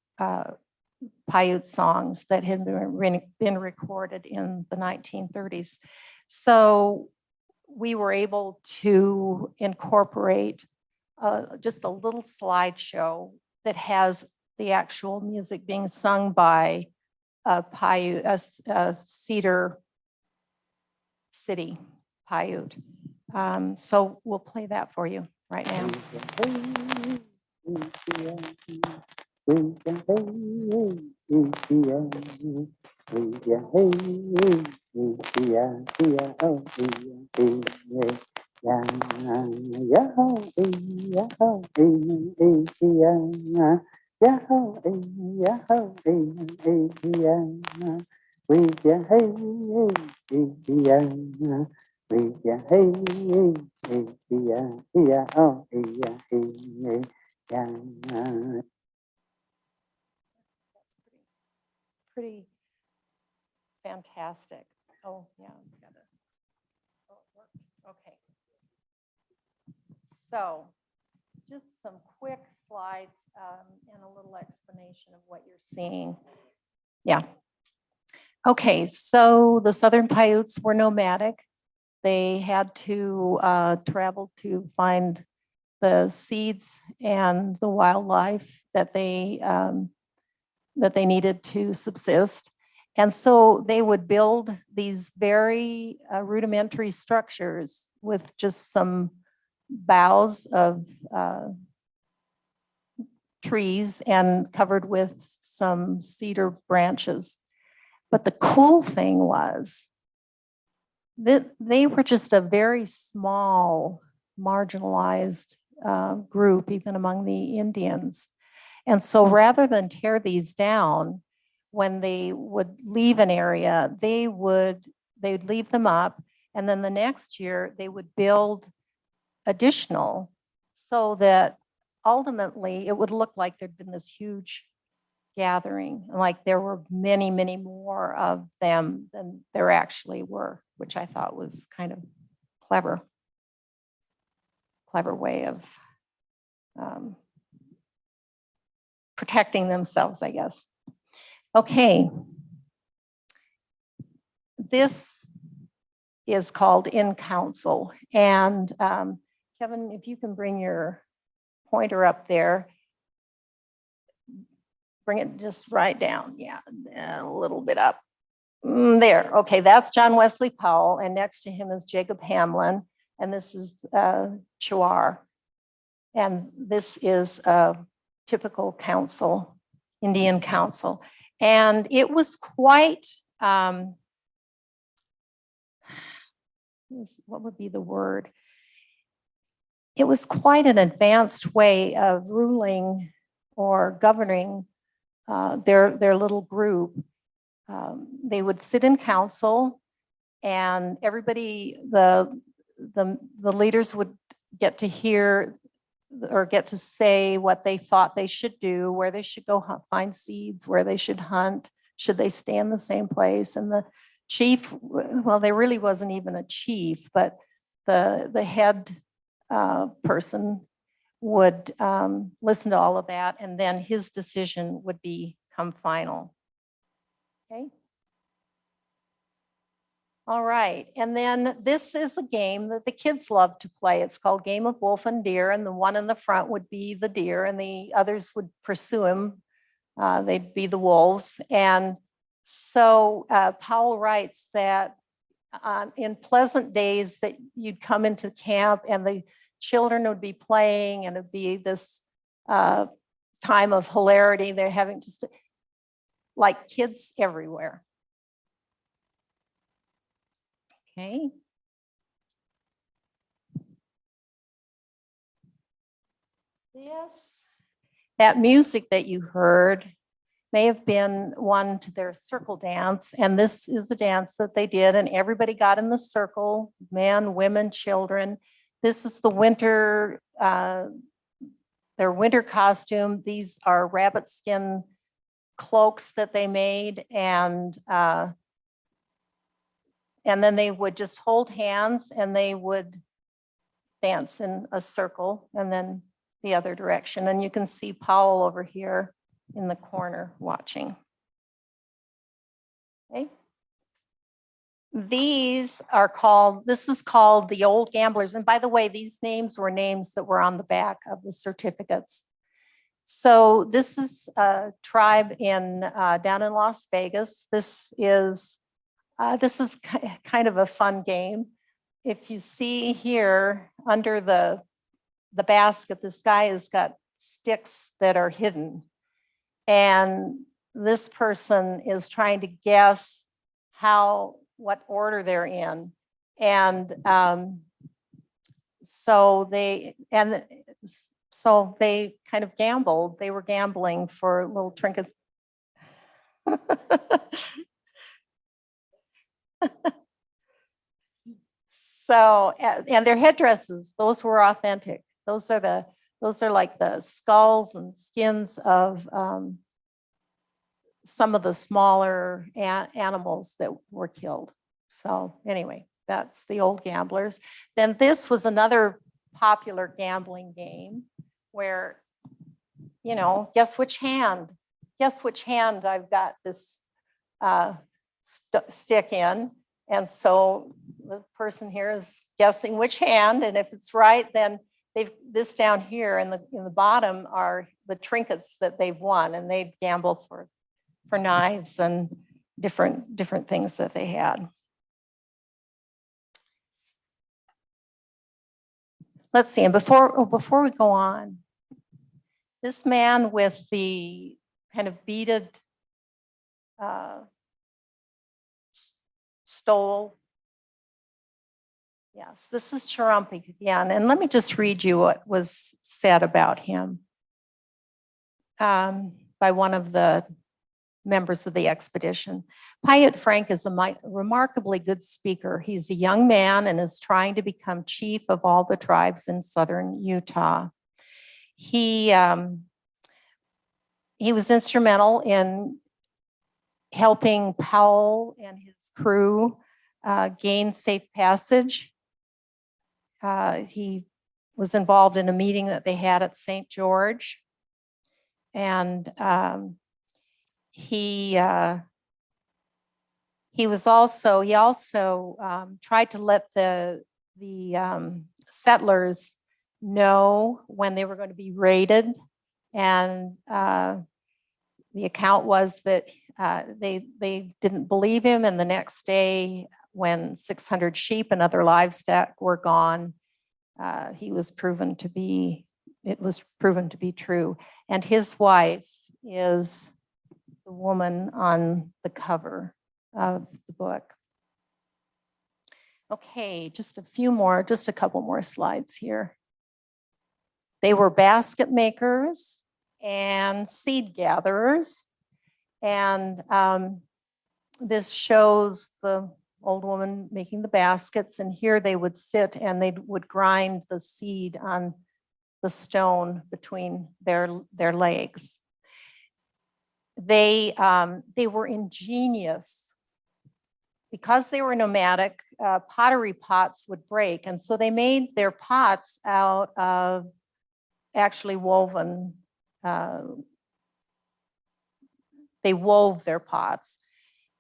Paiute songs that had been recorded in the 1930s. So we were able to incorporate just a little slideshow that has the actual music being sung by Paiute, Cedar City Paiute. So we'll play that for you right now. Pretty fantastic. Oh, yeah. Got it. Oh, it worked. Okay. So just some quick slides and a little explanation of what you're seeing. Yeah. Okay, so the Southern Paiutes were nomadic. They had to travel to find the seeds and the wildlife that they needed to subsist. And so they would build these very rudimentary structures with just some boughs of trees and covered with some cedar branches. But the cool thing was that they were just a very small, marginalized group, even among the Indians. And so rather than tear these down, when they would leave an area, they'd leave them up. And then the next year they would build additional so that ultimately it would look like there'd been this huge gathering, like there were many, many more of them than there actually were, which I thought was kind of clever way of protecting themselves, I guess. Okay. This is called In Council. And Kevin, if you can bring your pointer up there, bring it just right down. Yeah, a little bit up. There. Okay, that's John Wesley Powell. And next to him is Jacob Hamlin. And this is Chouar. And this is a typical council, Indian council. And it was quite, what would be the word? It was quite an advanced way of ruling or governing their little group. They would sit in council, and everybody, the leaders would get to hear or get to say what they thought they should do, where they should go find seeds, where they should hunt, should they stay in the same place. And the chief, well, there really wasn't even a chief, but the head person would listen to all of that, and then his decision would become final. Okay. All right, and then this is a game that the kids love to play. It's called Game of Wolf and Deer, and the one in the front would be the deer, and the others would pursue him. They'd be the wolves. And so Powell writes that in pleasant days that you'd come into camp and the children would be playing, and it'd be this time of hilarity. They're having just like kids everywhere. Okay. That music that you heard may have been one to their circle dance. And this is a dance that they did, and everybody got in the circle, men, women, children. This is the winter, their winter costume. These are rabbit skin cloaks that they made. And then they would just hold hands and they would dance in a circle and then the other direction. And you can see Powell over here in the corner watching. Okay. This is called the Old Gamblers. And by the way, these names were names that were on the back of the certificates. So this is a tribe down in Las Vegas. This is kind of a fun game. If you see here under the basket, this guy has got sticks that are hidden. And this person is trying to guess what order they're in. And so they kind of gambled. They were gambling for little trinkets. So, and their headdresses, those were authentic. Those are like the skulls and skins of some of the smaller animals that were killed. So anyway, that's the old gamblers. Then this was another popular gambling game where, you know, guess which hand I've got this stick in. And so the person here is guessing which hand, and if it's right, then this down here in the bottom are the trinkets that they've won, and they'd gamble for knives and different things that they had. Let's see, and before we go on, this man with the kind of beaded stole. Yes, this is Churumpig again. And let me just read you what was said about him by one of the members of the expedition. Piet Frank is a remarkably good speaker. He's a young man and is trying to become chief of all the tribes in southern Utah. He was instrumental in helping Powell and his crew gain safe passage. He was involved in a meeting that they had at St. George. And he also tried to let the settlers know when they were going to be raided. And the account was that they didn't believe him. And the next day, when 600 sheep and other livestock were gone, it was proven to be true. And his wife is the woman on the cover of the book. Okay, just a couple more slides here. They were basket makers and seed gatherers. And this shows the old woman making the baskets, and here they would sit and they would grind the seed on the stone between their legs. They were ingenious. Because they were nomadic, pottery pots would break, and so they made their pots out of actually woven. They wove their pots.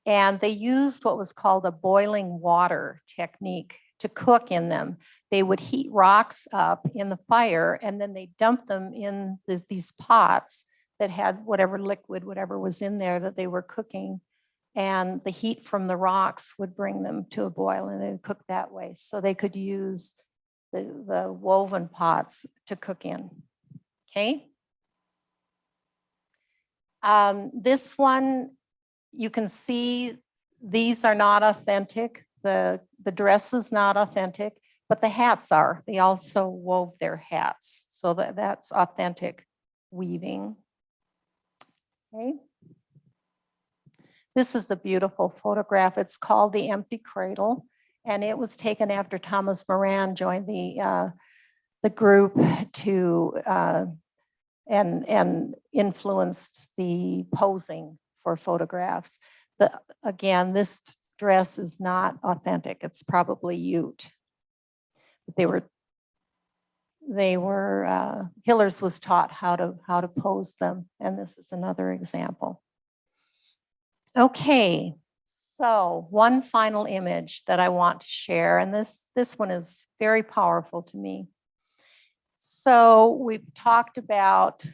And they used what was called a boiling water technique to cook in them. They would heat rocks up in the fire, and then they dump them in these pots that had whatever liquid, whatever was in there that they were cooking. And the heat from the rocks would bring them to a boil, and they would cook that way. So they could use the woven pots to cook in. Okay. This one, you can see these are not authentic. The dress is not authentic, but the hats are. They also wove their hats. So that's authentic weaving. Okay. This is a beautiful photograph. It's called The Empty Cradle, and it was taken after Thomas Moran joined the group to and influenced the posing for photographs. Again, this dress is not authentic. It's probably Ute. But Hillers was taught how to pose them, and this is another example. Okay, so one final image that I want to share, and this one is very powerful to me. So we've talked about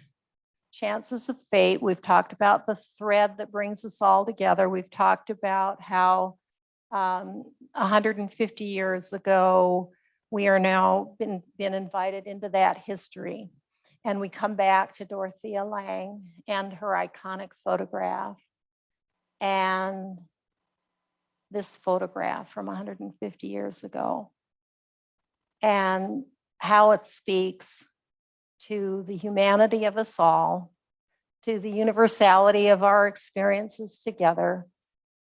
chances of fate. We've talked about the thread that brings us all together. We've talked about how 150 years ago, we are now been invited into that history. And we come back to Dorothea Lange and her iconic photograph. And this photograph from 150 years ago. And how it speaks to the humanity of us all, to the universality of our experiences together,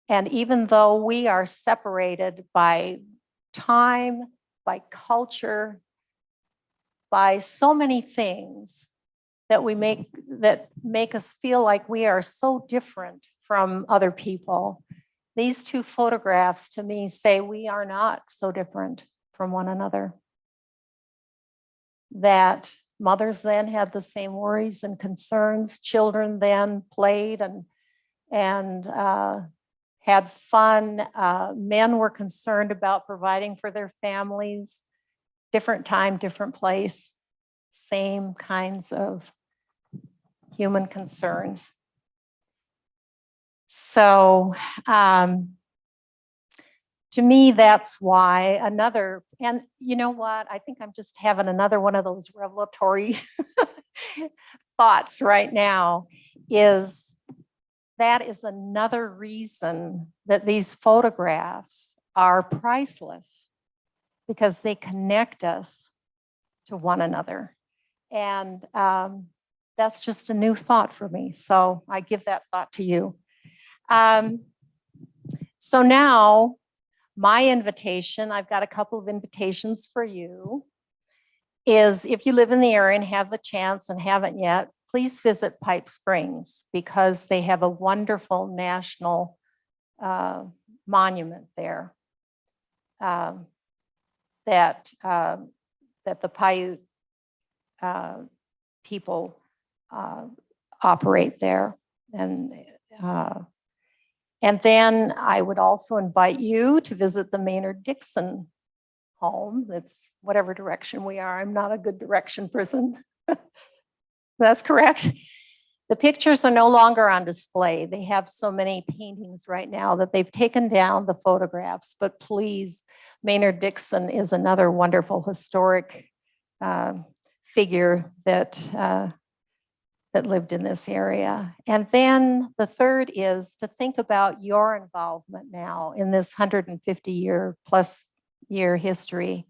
And even though we are separated by time, by culture, by so many things that make us feel like we are so different from other people, these two photographs to me say we are not so different from one another. That mothers then had the same worries and concerns. Children then played and had fun. Men were concerned about providing for their families. Different time, different place, same kinds of human concerns. So to me, that's why and you know what? I think I'm just having another one of those revelatory thoughts right now, that is another reason that these photographs are priceless, because they connect us to one another. And that's just a new thought for me. So I give that thought to you. So now my invitation, I've got a couple of invitations for you, is if you live in the area and have the chance and haven't yet, please visit Pipe Springs, because they have a wonderful national monument there that the Paiute people operate there. And then I would also invite you to visit the Maynard-Dixon home. That's whatever direction we are. I'm not a good direction person. That's correct. The pictures are no longer on display. They have so many paintings right now that they've taken down the photographs. But please, Maynard-Dixon is another wonderful historic figure that lived in this area. And then the third is to think about your involvement now in this 150-year+ year history.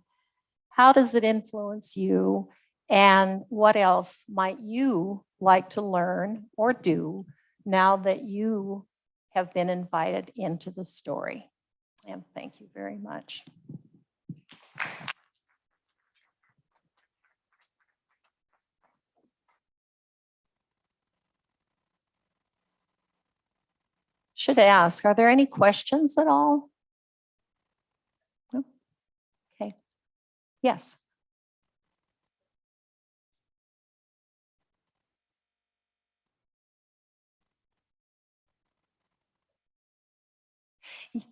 How does it influence you? And what else might you like to learn or do now that you have been invited into the story? And thank you very much. Should ask, are there any questions at all? No? Okay. Yes.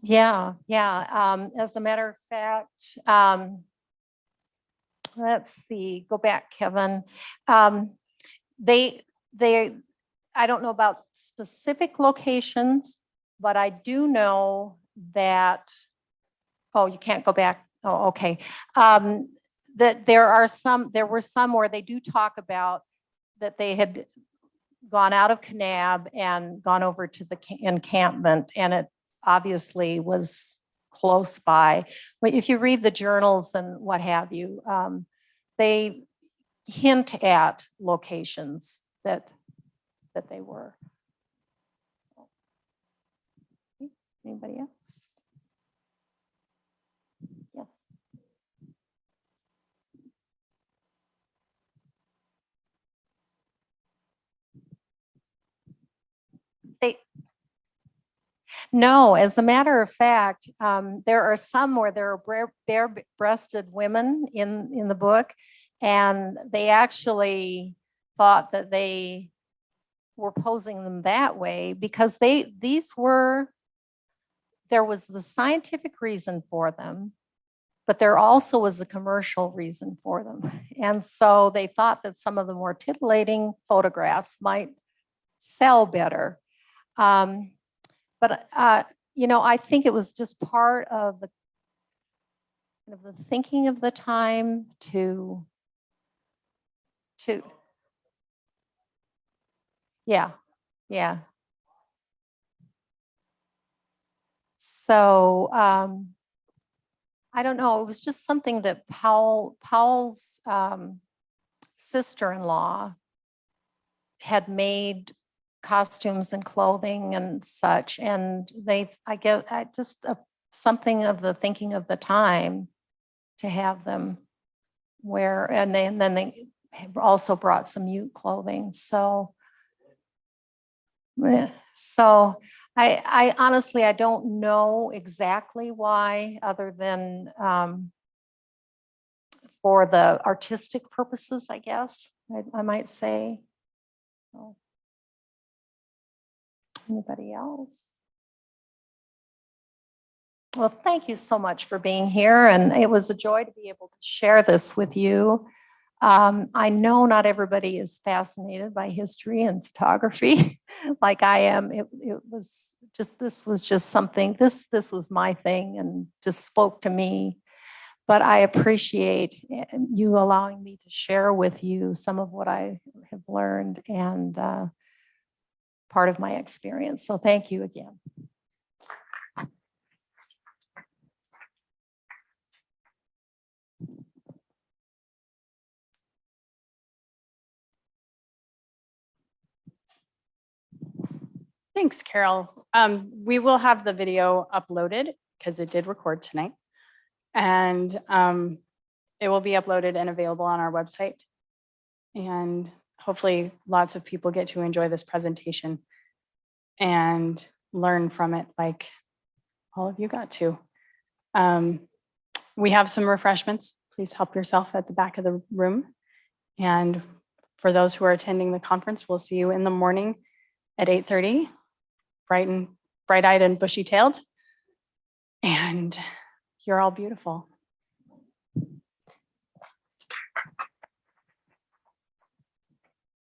Yeah. As a matter of fact, let's see, go back, Kevin. They, I don't know about specific locations, but I do know that, oh, you can't go back. Oh, okay. That there were some where they do talk about that they had gone out of Kanab and gone over to the encampment, and it obviously was close by. But if you read the journals and what have you, they hint at locations that they were. Anybody else? Yes. No, as a matter of fact, there are some where there are bare-breasted women in the book, and they actually thought that they were posing them that way because there was the scientific reason for them, but there also was a commercial reason for them. And so they thought that some of the more titillating photographs might sell better. But I think it was just part of the thinking of the time to yeah. So I don't know. It was just something that Powell's sister-in-law had made costumes and clothing and such. And I just something of the thinking of the time to have them wear. And then they also brought some youth clothing. So, so I honestly, I don't know exactly why, other than for the artistic purposes, I guess, I might say. So, anybody else? Well, thank you so much for being here, and it was a joy to be able to share this with you. I know not everybody is fascinated by history and photography like I am. This was just something, this was my thing and just spoke to me. But I appreciate you allowing me to share with you some of what I have learned and part of my experience. So thank you again. Thanks, Carol. We will have the video uploaded because it did record tonight. And it will be uploaded and available on our website. And hopefully lots of people get to enjoy this presentation and learn from it like all of you got to. We have some refreshments. Please help yourself at the back of the room. And for those who are attending the conference, we'll see you in the morning at 8:30, bright-eyed and bushy-tailed. And you're all beautiful.